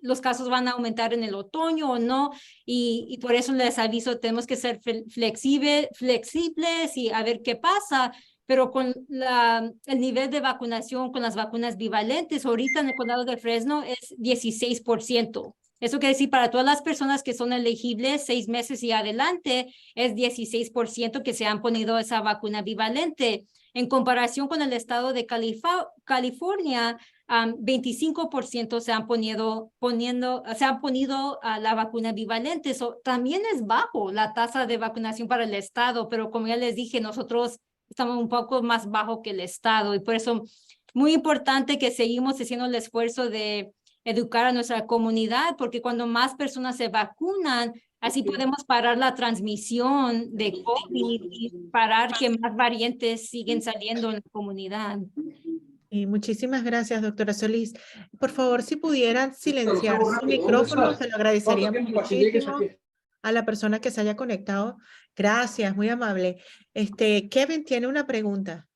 los casos van a aumentar en el otoño o no, y por eso les aviso, tenemos que ser flexibles y a ver qué pasa. Pero con el nivel de vacunación con las vacunas bivalentes, ahorita en el condado de Fresno es 16%. Eso quiere decir para todas las personas que son elegibles 6 meses y adelante, es 16% que se han ponido esa vacuna bivalente. En comparación con el estado de California, 25% se han ponido la vacuna bivalente. También es bajo la tasa de vacunación para el estado, pero como ya les dije, nosotros estamos un poco más bajo que el estado, y por eso muy importante que seguimos haciendo el esfuerzo de educar a nuestra comunidad, porque cuando más personas se vacunan, así podemos parar la transmisión de COVID y parar que más variantes siguen saliendo en la comunidad. Y muchísimas gracias, doctora Solís. Por favor, si pudieran silenciar su micrófono, se lo agradeceríamos muchísimo a la persona que se haya conectado. Gracias, muy amable. Kevin tiene una pregunta.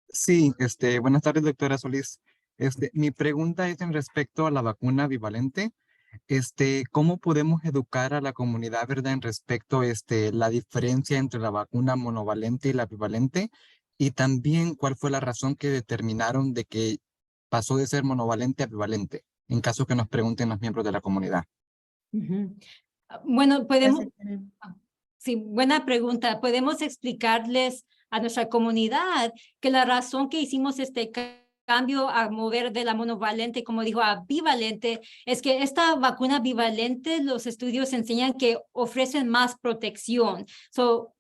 Sí, buenas tardes, doctora Solís. Mi pregunta es en respecto a la vacuna bivalente. ¿Cómo podemos educar a la comunidad, verdad, en respecto, la diferencia entre la vacuna monovalente y la bivalente? Y también, ¿cuál fue la razón que determinaron de que pasó de ser monovalente a bivalente? En caso que nos pregunten los miembros de la comunidad. Bueno, podemos, Gracias, Kevin. sí, buena pregunta. Podemos explicarles a nuestra comunidad que la razón que hicimos este cambio a mover de la monovalente, como dijo, a bivalente, es que esta vacuna bivalente, los estudios enseñan que ofrecen más protección.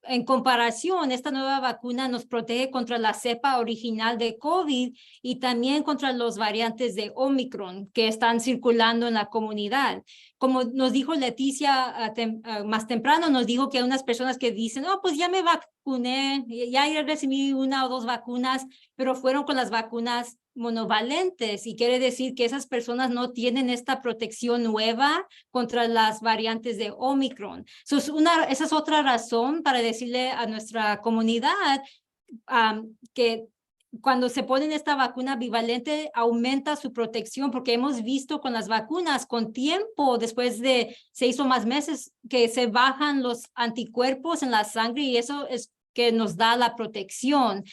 En comparación, esta nueva vacuna nos protege contra la cepa original de COVID y también contra los variantes de Omicron que están circulando en la comunidad. Como nos dijo Leticia más temprano, nos dijo que hay unas personas que dicen, oh, pues ya me vacuné, ya recibí 1 o 2 vacunas, pero fueron con las vacunas monovalentes y quiere decir que esas personas no tienen esta protección nueva contra las variantes de Omicron. Esa es otra razón para decirle a nuestra comunidad que cuando se ponen esta vacuna bivalente aumenta su protección, porque hemos visto con las vacunas con tiempo, después de 6 o más meses, que se bajan los anticuerpos en la sangre y eso es que nos da la protección.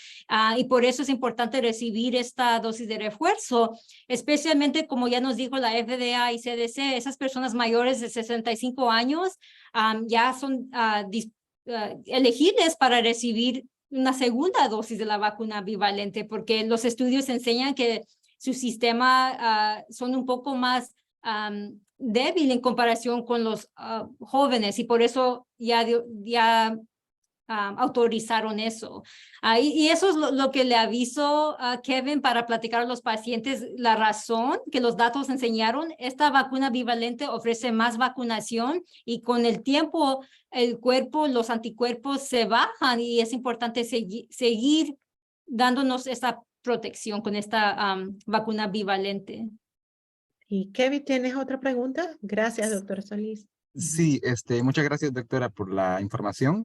Y por eso es importante recibir esta dosis de refuerzo, especialmente como ya nos dijo la FDA y CDC, esas personas mayores de 65 años ya son elegibles para recibir una segunda dosis de la vacuna bivalente, porque los estudios enseñan que su sistema son un poco más débil en comparación con los jóvenes y por eso ya autorizaron eso. Y eso es lo que le aviso a Kevin para platicar a los pacientes, la razón que los datos enseñaron. Esta vacuna bivalente ofrece más vacunación y con el tiempo el cuerpo, los anticuerpos se bajan y es importante seguir dándonos esta protección con esta vacuna bivalente. Y Kevin, ¿tienes otra pregunta? Gracias, doctora Solís. Sí, muchas gracias, doctora, por la información.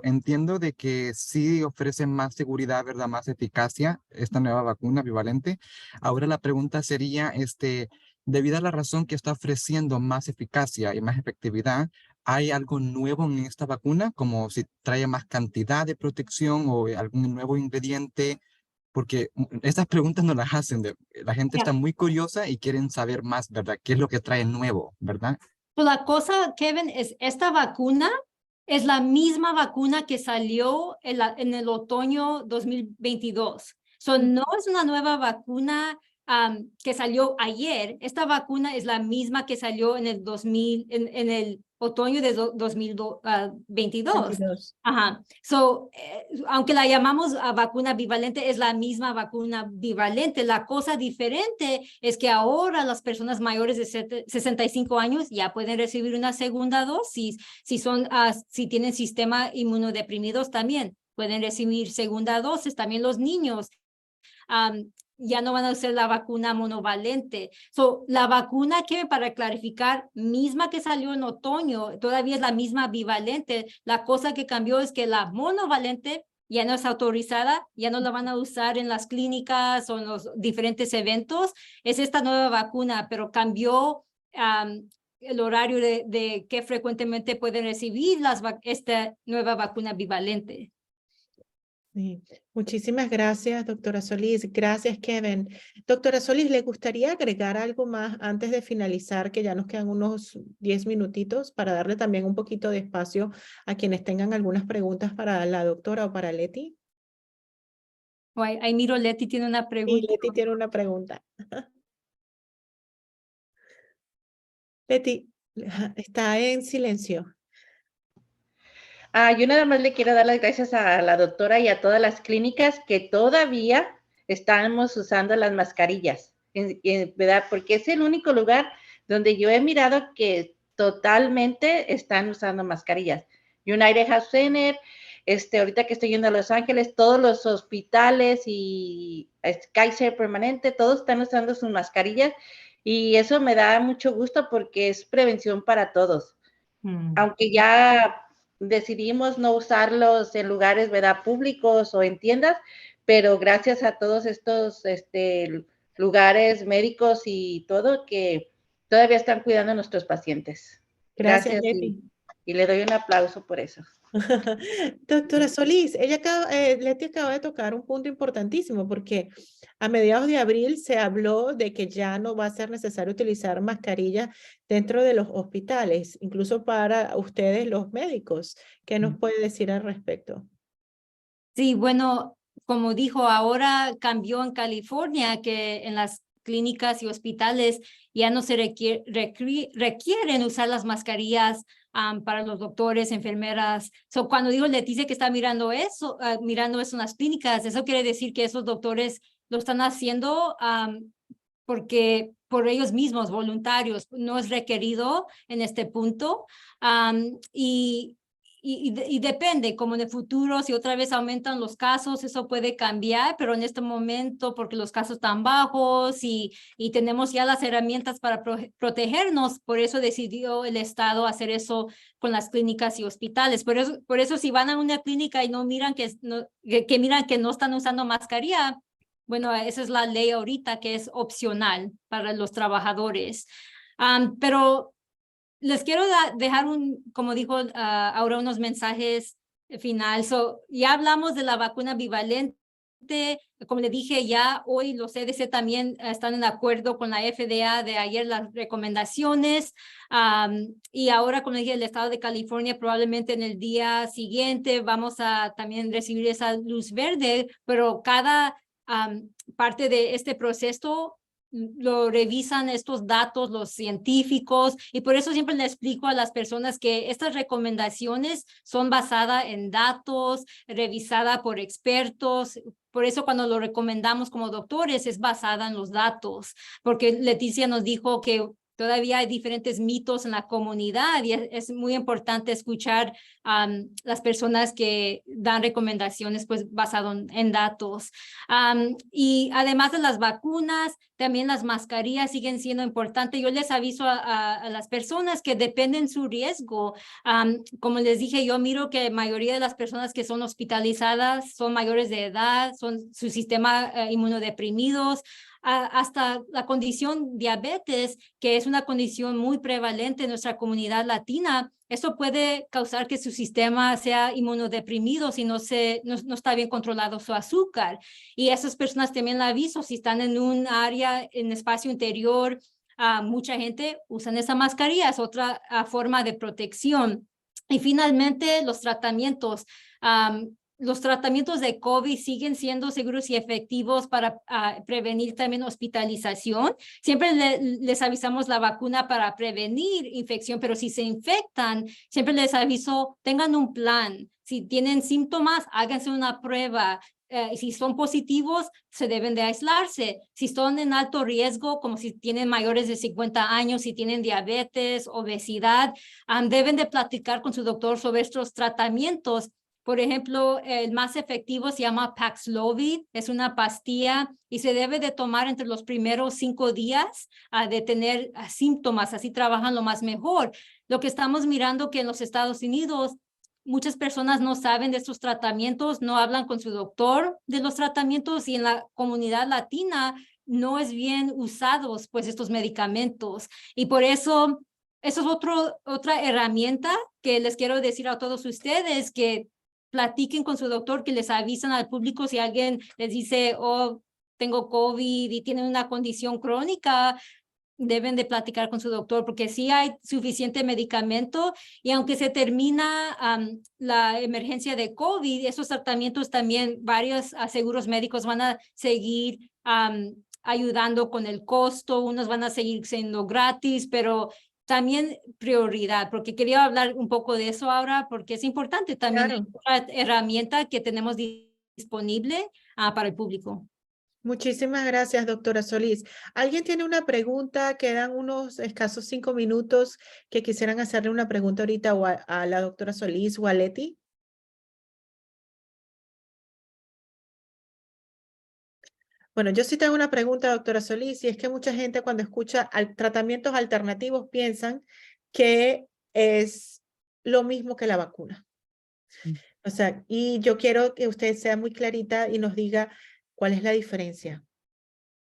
Entiendo de que sí ofrece más seguridad, ¿verdad? Más eficacia esta nueva vacuna bivalente. Ahora la pregunta sería, debido a la razón que está ofreciendo más eficacia y más efectividad, ¿hay algo nuevo en esta vacuna? Como si trae más cantidad de protección o algún nuevo ingrediente, porque estas preguntas no las hacen. La gente está muy curiosa y quieren saber más, ¿verdad? ¿Qué es lo que trae nuevo, verdad? Pues la cosa, Kevin, es esta vacuna es la misma vacuna que salió en el otoño 2022. No es una nueva vacuna que salió ayer. Esta vacuna es la misma que salió en el en el otoño de 2022. Ajá. Aunque la llamamos vacuna bivalente, es la misma vacuna bivalente. La cosa diferente es que ahora las personas mayores de 65 años ya pueden recibir una segunda dosis. Si tienen sistema inmunodeprimidos también pueden recibir segunda dosis. También los niños ya no van a usar la vacuna monovalente. La vacuna que, para clarificar, misma que salió en otoño, todavía es la misma bivalente. La cosa que cambió es que la monovalente ya no es autorizada, ya no la van a usar en las clínicas o en los diferentes eventos. Es esta nueva vacuna, pero cambió el horario de que frecuentemente pueden recibir esta nueva vacuna bivalente. Sí. Muchísimas gracias, doctora Solís. Gracias, Kevin. Doctora Solís, ¿le gustaría agregar algo más antes de finalizar, que ya nos quedan unos 10 minutitos para darle también un poquito de espacio a quienes tengan algunas preguntas para la doctora o para Leti? Ahí miro, Leti tiene una pregunta. Sí, Leti tiene una pregunta. Leti, está en silencio. Yo nada más le quiero dar las gracias a la doctora y a todas las clínicas que todavía estamos usando las mascarillas. ¿verdad? Porque es el único lugar donde yo he mirado que totalmente están usando mascarillas. United Health Center, ahorita que estoy yendo a Los Ángeles, todos los hospitales y Kaiser Permanente, todos están usando sus mascarillas y eso me da mucho gusto porque es prevención para todos. Aunque ya decidimos no usarlos en lugares, ¿verdad?, públicos o en tiendas, pero gracias a todos estos lugares médicos y todo que todavía están cuidando a nuestros pacientes. Gracias, Gracias Leti. y le doy un aplauso por eso. Doctora Solís, Leti acaba de tocar un punto importantísimo porque a mediados de abril se habló de que ya no va a ser necesario utilizar mascarillas dentro de los hospitales, incluso para ustedes los médicos. ¿Qué nos puede decir al respecto? Sí, bueno, como dijo, ahora cambió en California que en las clínicas y hospitales ya no se requieren usar las mascarillas para los doctores, enfermeras. Cuando digo Leticia que está mirando eso en las clínicas, eso quiere decir que esos doctores lo están haciendo porque por ellos mismos, voluntarios, no es requerido en este punto. Y depende, como en el futuro, si otra vez aumentan los casos, eso puede cambiar, pero en este momento, porque los casos están bajos y tenemos ya las herramientas para protegernos, por eso decidió el Estado hacer eso con las clínicas y hospitales. Por eso si van a una clínica y no miran que miran que no están usando mascarilla, bueno, esa es la ley ahorita que es opcional para los trabajadores. Pero les quiero dejar como dijo ahora, unos mensajes final. Ya hablamos de la vacuna bivalente. Como le dije, ya hoy los CDC también están en acuerdo con la FDA de ayer las recomendaciones. Y ahora, como le dije, el estado de California probablemente en el día siguiente vamos a también recibir esa luz verde, pero cada parte de este proceso lo revisan estos datos los científicos y por eso siempre le explico a las personas que estas recomendaciones son basadas en datos, revisada por expertos. Por eso cuando lo recomendamos como doctores es basada en los datos, porque Leticia nos dijo que todavía hay diferentes mitos en la comunidad y es muy importante escuchar las personas que dan recomendaciones pues basado en datos. Y además de las vacunas, también las mascarillas siguen siendo importantes. Yo les aviso a las personas que dependen su riesgo. Como les dije, yo miro que la mayoría de las personas que son hospitalizadas son mayores de edad, son su sistema inmunodeprimidos, hasta la condición diabetes, que es una condición muy prevalente en nuestra comunidad latina. Eso puede causar que su sistema sea inmunodeprimido si no está bien controlado su azúcar. Y esas personas también la aviso, si están en un área, en espacio interior, mucha gente usa esa mascarilla, es otra forma de protección. Y finalmente, los tratamientos. Los tratamientos de COVID siguen siendo seguros y efectivos para prevenir también hospitalización. Siempre les avisamos la vacuna para prevenir infección, pero si se infectan, siempre les aviso, tengan un plan. Si tienen síntomas, háganse una prueba. Si son positivos, se deben de aislarse. Si son en alto riesgo, como si tienen mayores de 50 años, si tienen diabetes, obesidad, deben de platicar con su doctor sobre estos tratamientos. Por ejemplo, el más efectivo se llama Paxlovid, es una pastilla y se debe de tomar entre los primeros 5 días de tener síntomas, así trabajan lo más mejor. Lo que estamos mirando que en los Estados Unidos muchas personas no saben de estos tratamientos, no hablan con su doctor de los tratamientos y en la comunidad latina no es bien usados pues estos medicamentos y por eso es otra herramienta que les quiero decir a todos ustedes que platiquen con su doctor, que les avisan al público si alguien les dice, oh, tengo COVID y tienen una condición crónica, deben de platicar con su doctor porque sí hay suficiente medicamento y aunque se termina la emergencia de COVID, esos tratamientos también varios seguros médicos van a seguir ayudando con el costo, unos van a seguir siendo gratis, pero también prioridad, porque quería hablar un poco de eso ahora, porque es importante también. Claro. Otra herramienta que tenemos disponible para el público. Muchísimas gracias, doctora Solís. ¿Alguien tiene una pregunta? Quedan unos escasos 5 minutos que quisieran hacerle una pregunta ahorita o a la doctora Solís o a Leti. Bueno, yo sí tengo una pregunta, doctora Solís, y es que mucha gente cuando escucha tratamientos alternativos piensan que es lo mismo que la vacuna. O sea, y yo quiero que usted sea muy clarita y nos diga cuál es la diferencia.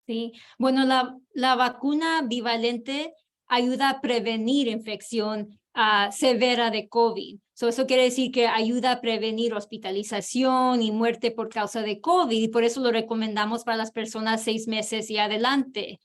Sí, bueno, la vacuna bivalente ayuda a prevenir infección severa de COVID. Eso quiere decir que ayuda a prevenir hospitalización y muerte por causa de COVID, y por eso lo recomendamos para las personas 6 meses y adelante.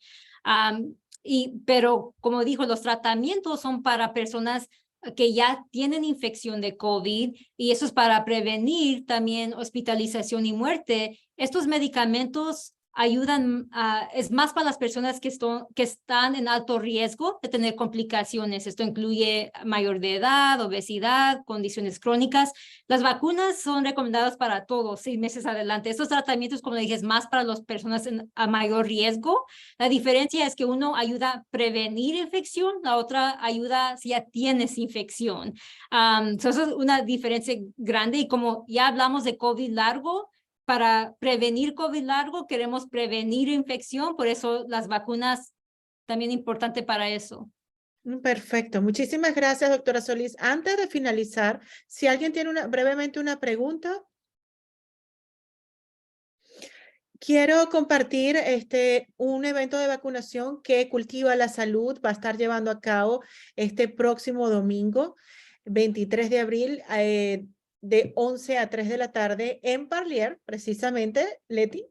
Pero como dijo, los tratamientos son para personas que ya tienen infección de COVID, y eso es para prevenir también hospitalización y muerte. Estos medicamentos ayudan, es más para las personas que están en alto riesgo de tener complicaciones. Esto incluye mayor de edad, obesidad, condiciones crónicas. Las vacunas son recomendadas para todos, 6 meses adelante. Estos tratamientos, como le dije, es más para las personas a mayor riesgo. La diferencia es que uno ayuda a prevenir infección, la otra ayuda si ya tienes infección. Eso es una diferencia grande, y como ya hablamos de COVID largo, para prevenir COVID largo, queremos prevenir infección, por eso las vacunas también importante para eso. Perfecto. Muchísimas gracias, doctora Solís. Antes de finalizar, si alguien tiene brevemente una pregunta. Quiero compartir un evento de vacunación que Cultiva la Salud va a estar llevando a cabo este próximo domingo, 23 de abril, de 11 a 3 de la tarde en Parlier, precisamente, Leti.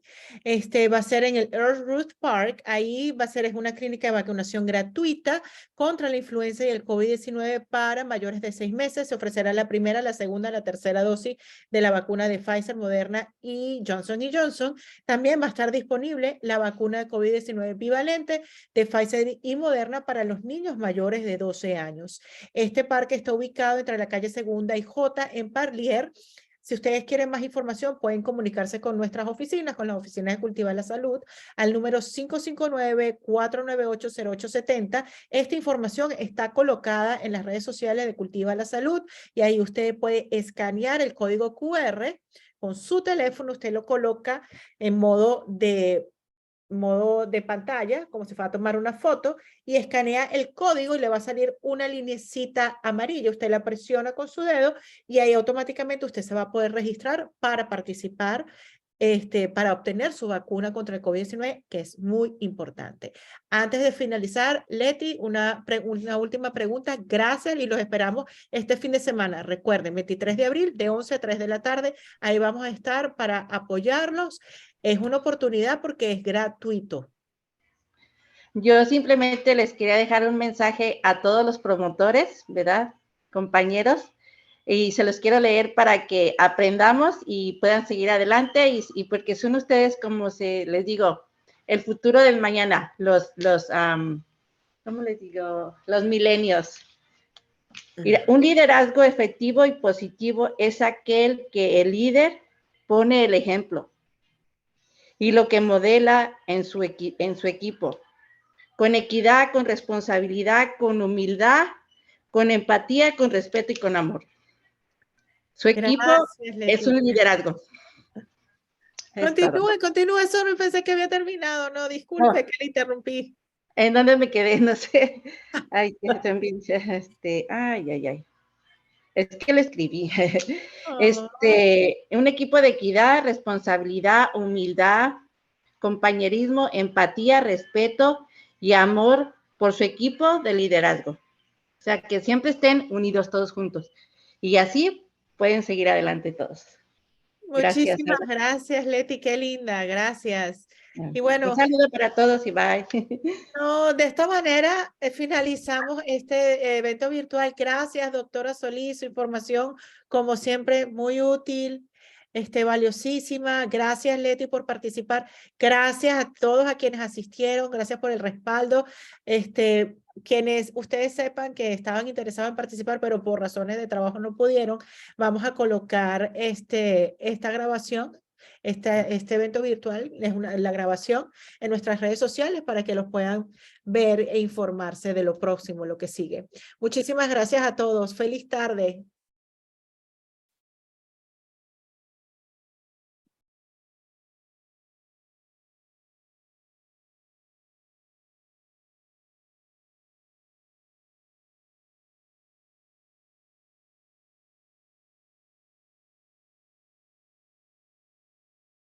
Va a ser en el Earth Root Park. Ahí va a ser una clínica de vacunación gratuita contra la influenza y el COVID-19 para mayores de 6 meses. Se ofrecerá la primera, la segunda, la tercera dosis de la vacuna de Pfizer, Moderna y Johnson Johnson. También va a estar disponible la vacuna de COVID-19 bivalente de Pfizer y Moderna para los niños mayores de 12 años. Este parque está ubicado entre la calle Segunda y J en Parlier. Si ustedes quieren más información, pueden comunicarse con nuestras oficinas, con las oficinas de Cultiva la Salud, al número 559-498-0870. Esta información está colocada en las redes sociales de Cultiva la Salud, y ahí usted puede escanear el código QR con su teléfono. Usted lo coloca en modo de pantalla, como si fuera a tomar una foto, y escanea el código y le va a salir una linecita amarilla. Usted la presiona con su dedo y ahí automáticamente usted se va a poder registrar para participar, para obtener su vacuna contra el COVID-19, que es muy importante. Antes de finalizar, Leti, una última pregunta. Gracias, y los esperamos este fin de semana. Recuerden, 23 de abril, de 11 a 3 de la tarde. Ahí vamos a estar para apoyarlos. Es una oportunidad porque es gratuito. Yo simplemente les quería dejar un mensaje a todos los promotores, ¿verdad? Compañeros, y se los quiero leer para que aprendamos y puedan seguir adelante, y porque son ustedes, como les digo, el futuro del mañana, ¿cómo les digo? Los milenios. Mira, un liderazgo efectivo y positivo es aquel que el líder pone el ejemplo y lo que modela en su equipo, con equidad, con responsabilidad, con humildad, con empatía, con respeto y con amor. Su equipo es un liderazgo. Continúe, solo pensé que había terminado. No, disculpe que le interrumpí. ¿En dónde me quedé? No sé. Ay, ay. Es que lo escribí. Un equipo de equidad, responsabilidad, humildad, compañerismo, empatía, respeto y amor por su equipo de liderazgo. O sea, que siempre estén unidos todos juntos. Y así pueden seguir adelante todos. Muchísimas gracias, Leti. Qué linda. Gracias. Y bueno, un saludo para todos y bye. No, de esta manera finalizamos este evento virtual. Gracias, doctora Solís, su información, como siempre, muy útil, valiosísima. Gracias, Leti, por participar. Gracias a todos a quienes asistieron. Gracias por el respaldo. Quienes ustedes sepan que estaban interesados en participar, pero por razones de trabajo no pudieron, vamos a colocar esta grabación este evento virtual, es la grabación en nuestras redes sociales para que los puedan ver e informarse de lo próximo, lo que sigue. Muchísimas gracias a todos. Feliz tarde.